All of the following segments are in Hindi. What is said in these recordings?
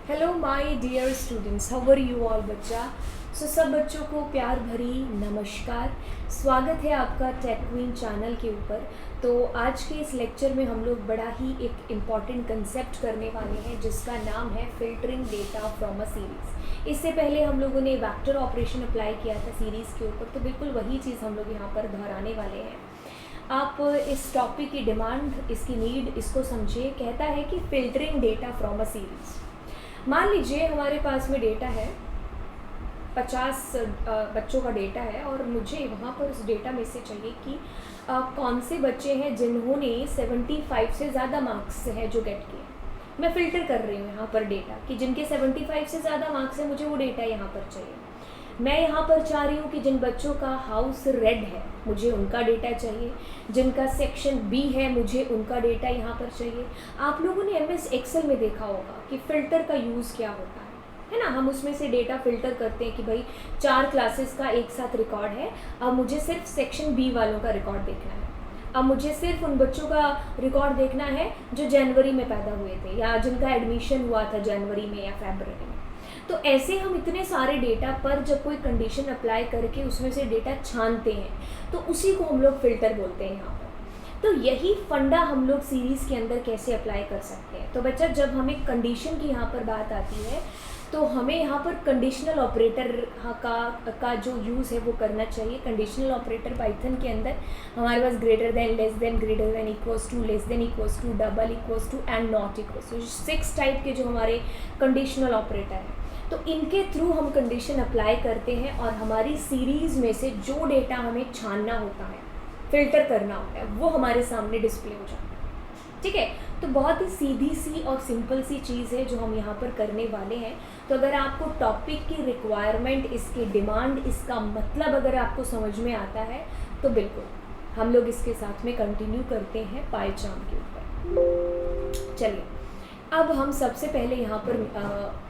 Hello my dear students, how are you all बच्चा। सब बच्चों को प्यार भरी नमस्कार। स्वागत है आपका टेक क्वीन चैनल के ऊपर। तो आज के इस लेक्चर में हम लोग बड़ा ही एक इम्पॉर्टेंट कंसेप्ट करने वाले हैं जिसका नाम है filtering data from a series. इससे पहले हम लोगों ने वेक्टर ऑपरेशन अप्लाई किया था सीरीज़ के ऊपर, तो बिल्कुल वही चीज़ हम लोग यहाँ पर दोहराने वाले हैं। आप इस टॉपिक की डिमांड, इसकी नीड, इसको समझिए। कहता है कि filtering data from a series. मान लीजिए हमारे पास में डेटा है 50 बच्चों का डेटा है और मुझे वहाँ पर उस डेटा में से चाहिए कि कौन से बच्चे हैं जिन्होंने 75 से ज़्यादा मार्क्स है जो गेट किए। मैं फ़िल्टर कर रही हूँ यहाँ पर डेटा कि जिनके 75 से ज़्यादा मार्क्स है मुझे वो डेटा यहाँ पर चाहिए। मैं यहाँ पर चाह रही हूँ कि जिन बच्चों का हाउस रेड है मुझे उनका डेटा चाहिए, जिनका सेक्शन बी है मुझे उनका डेटा यहाँ पर चाहिए। आप लोगों ने MS एक्सेल में देखा होगा कि फ़िल्टर का यूज़ क्या होता है ना। हम उसमें से डेटा फ़िल्टर करते हैं कि भाई 4 क्लासेस का एक साथ रिकॉर्ड है, अब मुझे सिर्फ सेक्शन बी वालों का रिकॉर्ड देखना है। अब मुझे सिर्फ उन बच्चों का रिकॉर्ड देखना है जो जनवरी में पैदा हुए थे या जिनका एडमिशन हुआ था जनवरी में या फरवरी में। तो ऐसे हम इतने सारे डेटा पर जब कोई कंडीशन अप्लाई करके उसमें से डेटा छानते हैं तो उसी को हम लोग फ़िल्टर बोलते हैं यहाँ पर। तो यही फंडा हम लोग सीरीज़ के अंदर कैसे अप्लाई कर सकते हैं। तो बच्चा, जब हमें कंडीशन की यहाँ पर बात आती है तो हमें यहाँ पर कंडीशनल ऑपरेटर का जो यूज़ है वो करना चाहिए। कंडीशनल ऑपरेटर पाइथन के अंदर हमारे पास greater than, less than, greater than, equals to, less than, equals to, double, equals to and not equals to, 6 type के जो हमारे कंडीशनल ऑपरेटर हैं। तो इनके थ्रू हम कंडीशन अप्लाई करते हैं और हमारी सीरीज़ में से जो डेटा हमें छानना होता है, फ़िल्टर करना होता है, वो हमारे सामने डिस्प्ले हो जाता है। ठीक है, तो बहुत ही सीधी सी और सिंपल सी चीज़ है जो हम यहाँ पर करने वाले हैं। तो अगर आपको टॉपिक की रिक्वायरमेंट, इसकी डिमांड, इसका मतलब अगर आपको समझ में आता है तो बिल्कुल हम लोग इसके साथ में कंटिन्यू करते हैं पाइचार्म के ऊपर। चलिए, अब हम सबसे पहले यहाँ पर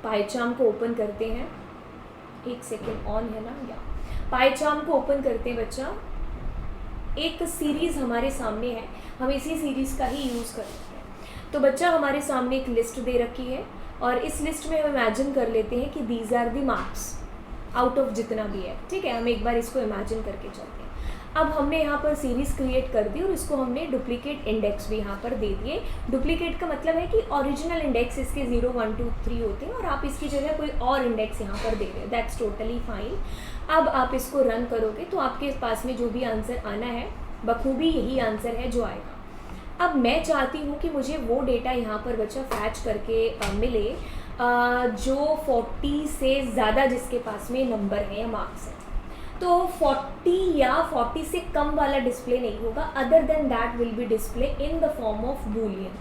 पाइचार्म को ओपन करते हैं। एक सेकेंड ऑन है ना, या पाइचार्म को ओपन करते हैं बच्चा। एक सीरीज़ हमारे सामने है, हम इसी सीरीज़ का ही यूज़ करते हैं। तो बच्चा, हमारे सामने एक लिस्ट दे रखी है और इस लिस्ट में हम इमेजिन कर लेते हैं कि these are the marks out of जितना भी है। ठीक है, हम एक बार इसको इमेजिन करके चलते हैं। अब हमने यहाँ पर सीरीज़ क्रिएट कर दी और इसको हमने डुप्लीकेट इंडेक्स भी यहाँ पर दे दिए। डुप्लीकेट का मतलब है कि ओरिजिनल इंडेक्स इसके 0, 1, 2, 3 होते हैं और आप इसकी जगह कोई और इंडेक्स यहाँ पर दे रहे हैं। That's totally fine. अब आप इसको रन करोगे तो आपके पास में जो भी आंसर आना है बखूबी यही आंसर है जो आएगा। अब मैं चाहती हूँ कि मुझे वो डेटा यहाँ पर बच्चा फैच करके मिले जो 40 से ज़्यादा जिसके पास में नंबर है या मार्क्स है। तो 40 या 40 से कम वाला डिस्प्ले नहीं होगा, other than that will be display in the form of Boolean.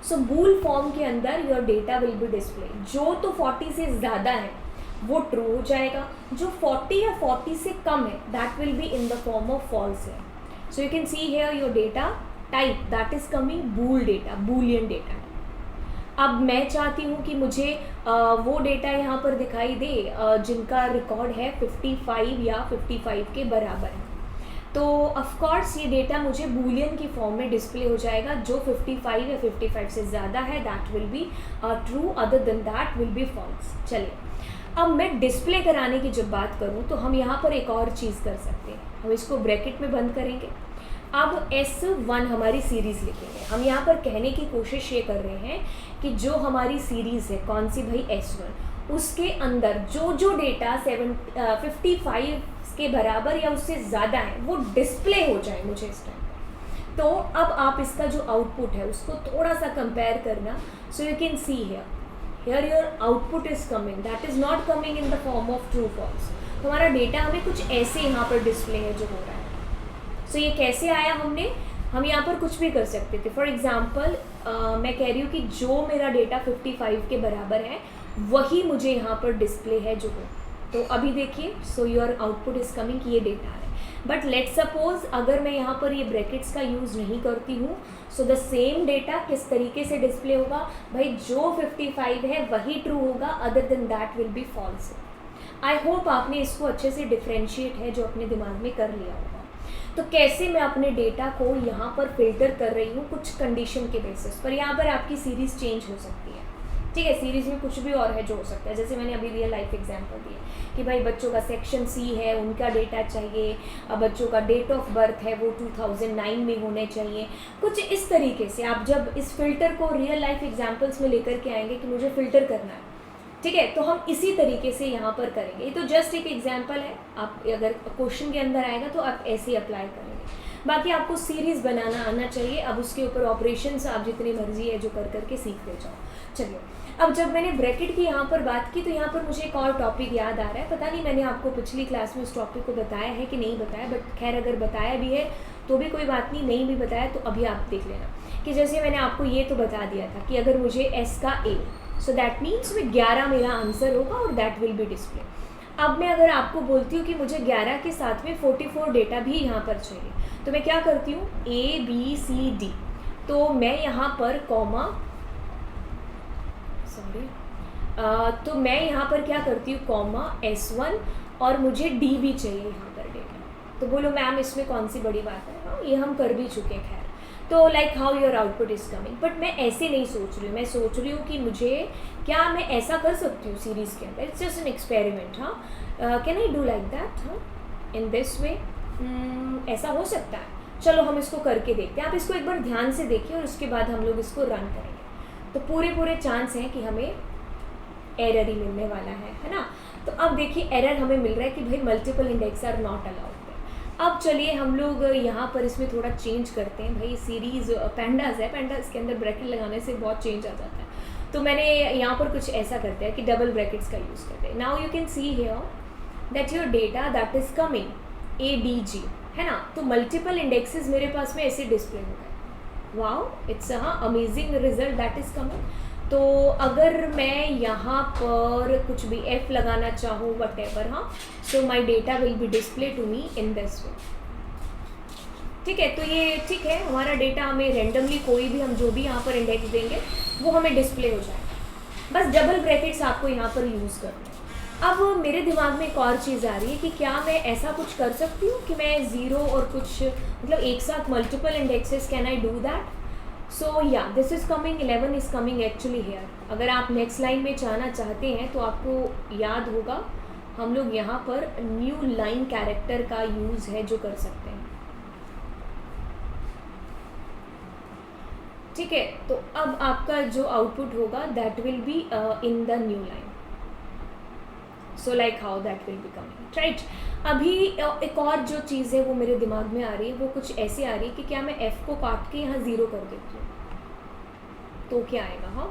So bool form के अंदर your data will be display. जो तो 40 से ज़्यादा है वो ट्रू हो जाएगा, जो 40 या 40 से कम है that will be in the form of false है। So you can see here your data type that is coming bool data, boolean data. अब मैं चाहती हूँ कि मुझे वो डेटा यहाँ पर दिखाई दे जिनका रिकॉर्ड है 55 या 55 के बराबर है। तो ऑफ कोर्स ये डेटा मुझे बूलियन की फॉर्म में डिस्प्ले हो जाएगा। जो 55 या 55 से ज़्यादा है that will be true, other than that will be false. चलिए, अब मैं डिस्प्ले कराने की जब बात करूँ तो हम यहाँ पर एक और चीज़ कर सकते हैं। हम इसको ब्रैकेट में बंद करेंगे। अब S1 हमारी सीरीज़ लिखेंगे। हम यहाँ पर कहने की कोशिश ये कर रहे हैं कि जो हमारी सीरीज़ है, कौन सी भाई, S1, उसके अंदर जो जो डेटा 55 के बराबर या उससे ज़्यादा है वो डिस्प्ले हो जाए मुझे इस टाइम। तो अब आप इसका जो आउटपुट है उसको थोड़ा सा कंपेयर करना। So you can see here your output is coming, that is not coming in the form of true false. तो हमारा डेटा हमें कुछ ऐसे यहाँ पर डिस्प्ले है जो हो रहा है। सो ये कैसे आया, हम यहाँ पर कुछ भी कर सकते थे। फॉर एग्ज़ाम्पल मैं कह रही हूँ कि जो मेरा डेटा 55 के बराबर है वही मुझे यहाँ पर डिस्प्ले है जो हो। तो अभी देखिए, so your output is coming कि ये डेटा है। बट लेट सपोज अगर मैं यहाँ पर ये ब्रैकेट्स का यूज़ नहीं करती हूँ, सो द सेम डेटा किस तरीके से डिस्प्ले होगा भाई, जो 55 है वही ट्रू होगा, other than that will be false. I hope आपने इसको अच्छे से डिफ्रेंशिएट है जो अपने दिमाग में कर लिया होगा। तो कैसे मैं अपने डेटा को यहाँ पर फिल्टर कर रही हूँ कुछ कंडीशन के बेसिस पर। यहाँ पर आपकी सीरीज़ चेंज हो सकती है। ठीक है, सीरीज़ में कुछ भी और है जो हो सकता है, जैसे मैंने अभी रियल लाइफ एग्जांपल दिए कि भाई बच्चों का सेक्शन सी है, उनका डेटा चाहिए, अब बच्चों का डेट ऑफ बर्थ है वो 2009 में होने चाहिए, कुछ इस तरीके से। आप जब इस फिल्टर को रियल लाइफ एग्जांपल्स में लेकर के आएंगे कि मुझे फ़िल्टर करना है, ठीक है, तो हम इसी तरीके से यहाँ पर करेंगे। ये तो जस्ट एक एग्जाम्पल है, आप अगर क्वेश्चन के अंदर आएगा तो आप ऐसे ही अप्लाई करेंगे। बाकी आपको सीरीज़ बनाना आना चाहिए। अब उसके ऊपर ऑपरेशंस आप जितनी मर्जी है जो कर करके सीखते जाओ। चलिए, अब जब मैंने ब्रैकेट की यहाँ पर बात की तो यहाँ पर मुझे एक और टॉपिक याद आ रहा है। पता नहीं मैंने आपको पिछली क्लास में उस टॉपिक को बताया है कि नहीं बताया, बट खैर अगर बताया भी है तो भी कोई बात नहीं भी बताया तो अभी आप देख लेना। कि जैसे मैंने आपको ये तो बता दिया था कि अगर मुझे एस का ए, सो दैट मीन्स में 11 मेरा आंसर होगा और दैट विल बी डिस्प्ले। अब मैं अगर आपको बोलती हूँ कि मुझे 11 के साथ में 44 डेटा भी यहाँ पर चाहिए, तो मैं क्या करती हूँ, ए बी सी डी, तो मैं यहाँ पर कॉमा तो मैं यहाँ पर क्या करती हूँ, कॉमा S1 और मुझे डी भी चाहिए यहाँ पर डेटा। तो बोलो मैम इसमें कौन सी बड़ी बात है, हाँ ये हम कर भी चुके हैं। खैर, तो like how your output is coming, but मैं ऐसे नहीं सोच रही हूँ। मैं सोच रही हूँ कि मुझे क्या मैं ऐसा कर सकती हूँ सीरीज़ के अंदर, इट्स जस्ट एन एक्सपेरिमेंट। हाँ, can I do like that, हाँ इन दिस वे, ऐसा हो सकता है। चलो हम इसको करके देखते हैं। आप इसको एक बार ध्यान से देखिए और उसके बाद हम लोग इसको रन करेंगे। तो पूरे चांस हैं कि हमें एरर ही मिलने वाला है ना। तो अब देखिए एरर हमें मिल रहा है कि भाई multiple index are not allowed. अब चलिए हम लोग यहाँ पर इसमें थोड़ा चेंज करते हैं। भाई सीरीज़ पैंडाज है, पैंडाज के अंदर ब्रैकेट लगाने से बहुत चेंज आ जाता है। तो मैंने यहाँ पर कुछ ऐसा करते हैं कि डबल ब्रैकेट्स का यूज़ करते हैं। Now you can see here that your data that is coming A D G, है ना। तो मल्टीपल इंडेक्सेस मेरे पास में ऐसे डिस्प्ले हो गए। Wow, it's amazing result that is coming. तो अगर मैं यहाँ पर कुछ भी f लगाना चाहूँ वट एवर, हाँ, so my data will be display to me in this way. ठीक है, तो ये ठीक है, हमारा डेटा हमें रेंडमली कोई भी हम जो भी यहाँ पर इंडेक्स देंगे वो हमें डिस्प्ले हो जाएगा। बस डबल ब्रैकेट्स आपको यहाँ पर यूज़ करना है। अब मेरे दिमाग में एक और चीज़ आ रही है कि क्या मैं ऐसा कुछ कर सकती हूँ कि मैं ज़ीरो और कुछ मतलब एक साथ multiple indexes, can I do that. So yeah this is coming, 11 is coming actually here. अगर आप नेक्स्ट लाइन में जाना चाहते हैं तो आपको याद होगा हम लोग यहाँ पर न्यू लाइन कैरेक्टर का यूज़ है जो कर सकते हैं। ठीक है, तो अब आपका जो आउटपुट होगा that will be in the new line. So like how that will be coming, right. अभी एक और जो चीज़ है वो मेरे दिमाग में आ रही है, वो कुछ ऐसे आ रही है कि क्या मैं f को काट के यहाँ 0 कर देती हूँ तो क्या आएगा। हाँ,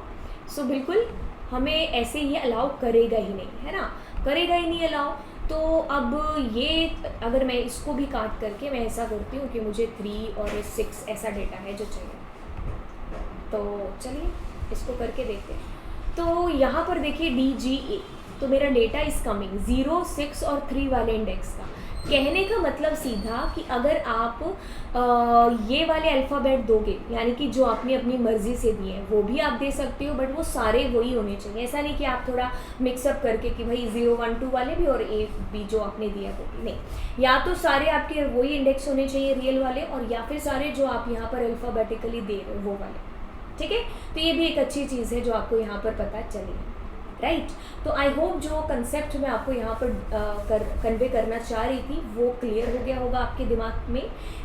सो बिल्कुल हमें ऐसे ये अलाउ करेगा ही नहीं, है ना, करेगा ही नहीं अलाउ। तो अब ये अगर मैं इसको भी काट करके मैं ऐसा करती हूँ कि मुझे 3 और 6 ऐसा डेटा है जो चाहिए, तो चलिए इसको करके देखते हैं। तो यहाँ पर देखिए DGA, तो मेरा डेटा इज़ कमिंग 0, 6 और 3 वाले इंडेक्स का। कहने का मतलब सीधा कि अगर आप ये वाले अल्फ़ाबेट दोगे, यानी कि जो आपने अपनी मर्ज़ी से दिए हैं वो भी आप दे सकते हो, बट वो सारे वही होने चाहिए। ऐसा नहीं कि आप थोड़ा मिक्सअप करके कि भाई 0, 1, 2 वाले भी और ए बी जो आपने दिया वो भी नहीं। या तो सारे आपके वही इंडेक्स होने चाहिए रियल वाले, और या फिर सारे जो आप यहाँ पर अल्फ़ाबेटिकली दे रहे हो वो वाले। ठीक है, तो ये भी एक अच्छी चीज़ है जो आपको यहाँ पर पता चली है, राइट। तो आई होप जो कंसेप्ट मैं आपको यहाँ पर कन्वे करना चाह रही थी वो क्लियर हो गया होगा आपके दिमाग में।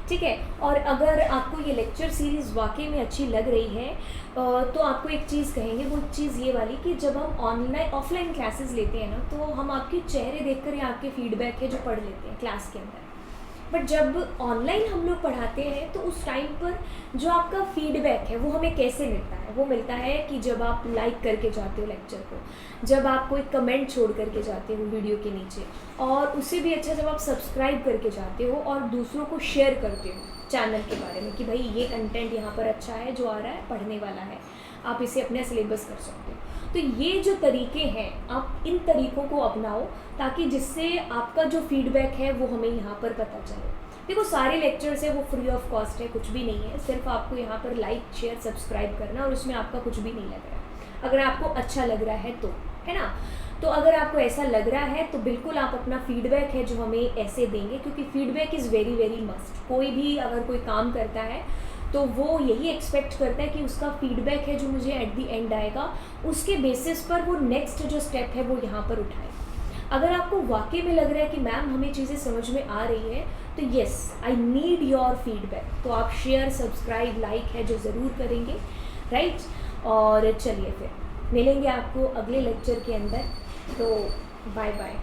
ठीक है, और अगर आपको ये लेक्चर सीरीज़ वाकई में अच्छी लग रही है तो आपको एक चीज़ कहेंगे, वो चीज़ ये वाली कि जब हम ऑफलाइन क्लासेस लेते हैं ना, तो हम आपके चेहरे देखकर या आपके फीडबैक है जो पढ़ लेते हैं क्लास के अंदर। बट जब ऑनलाइन हम लोग पढ़ाते हैं तो उस टाइम पर जो आपका फीडबैक है वो हमें कैसे मिलता है, वो मिलता है कि जब आप लाइक करके जाते हो लेक्चर को, जब आप कोई कमेंट छोड़ करके जाते हो वीडियो के नीचे, और उससे भी अच्छा जब आप सब्सक्राइब करके जाते हो और दूसरों को शेयर करते हो चैनल के बारे में कि भाई ये कंटेंट यहाँ पर अच्छा है जो आ रहा है, पढ़ने वाला है, आप इसे अपने सिलेबस कर सकते हो। तो ये जो तरीके हैं आप इन तरीक़ों को अपनाओ ताकि जिससे आपका जो फीडबैक है वो हमें यहाँ पर पता चले। देखो सारे लेक्चर्स है वो फ्री ऑफ कॉस्ट है, कुछ भी नहीं है, सिर्फ आपको यहाँ पर लाइक शेयर सब्सक्राइब करना और उसमें आपका कुछ भी नहीं लग रहा है। अगर आपको अच्छा लग रहा है तो, है ना, तो अगर आपको ऐसा लग रहा है तो बिल्कुल आप अपना फीडबैक है जो हमें ऐसे देंगे, क्योंकि feedback is very very must. कोई भी अगर कोई काम करता है तो वो यही एक्सपेक्ट करता है कि उसका फीडबैक है जो मुझे एट द एंड आएगा, उसके बेसिस पर वो नेक्स्ट जो स्टेप है वो यहाँ पर उठाए। अगर आपको वाकई में लग रहा है कि मैम हमें चीज़ें समझ में आ रही है, तो yes, I need your feedback, तो आप शेयर, सब्सक्राइब, लाइक है जो ज़रूर करेंगे, राइट। और चलिए फिर मिलेंगे आपको अगले लेक्चर के अंदर, तो बाय बाय।